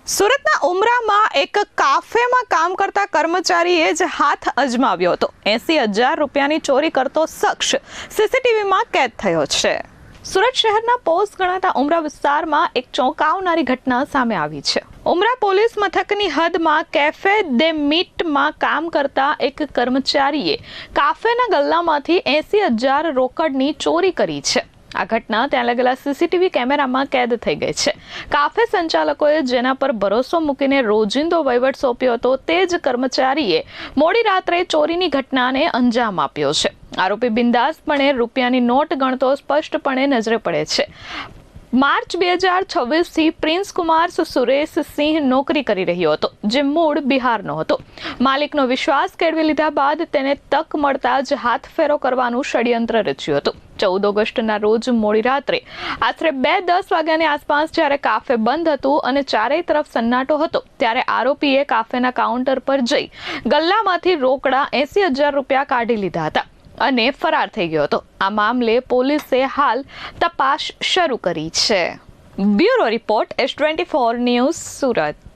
સુરતના ઉમરામાં એક કાફેમાં કામ કરતા કર્મચારીએ જ હાથ અજમાવ્યો હતો। 80,000 રૂપિયાની ચોરી કરતો શખ્સ સીસીટીવીમાં કેદ થયો છે। સુરત શહેરના પોસ્ટ ગણાતા ઉમરા વિસ્તારમાં એક ચોંકાવનારી ઘટના સામે આવી છે। ઉમરા પોલીસ મથકની હદમાં કેફે દે મીટમાં કામ કરતા એક કર્મચારીએ કાફેના ગલ્લામાંથી 80,000 રોકડની ચોરી કરી છે। આ ઘટના ત્યાં લાગેલા સીસીટીવી કેમેરામાં કેદ થઈ ગઈ છે। કાફે સંચાલકોએ જેના પર ભરોસો મૂકીને રોજિંદો વહીવટ સોંપ્યો હતો તે જ કર્મચારીએ મોડી રાત્રે ચોરીની ઘટનાને અંજામ આપ્યો છે। આરોપી બિંદાસપણે રૂપિયાની નોટ ગણતો સ્પષ્ટપણે નજરે પડે છે। માર્ચ 2026થી પ્રિન્સ કુમાર સુરેશ સિંહ નોકરી કરી રહ્યો હતો, જે મૂળ બિહારનો હતો। માલિકનો વિશ્વાસ કેળવી લીધા બાદ તેને તક મળતા જ હાથફેરો કરવાનું ષડયંત્ર રચ્યું હતું। 14 ઓગસ્ટના રોજ મોડી રાત્રે આશરે 2:10 વાગ્યાની આસપાસ જ્યારે કાફે બંધ હતું અને ચારેય તરફ સન્નાટો હતો, ત્યારે આરોપીએ કાફેના કાઉન્ટર પર જઈ ગલ્લામાંથી રોકડા 80,000 રૂપિયા કાઢી લીધા હતા અને ફરાર થઈ ગયો હતો। આ મામલે પોલીસે હાલ તપાસ શરૂ કરી છે। Bureau report S24 news Surat.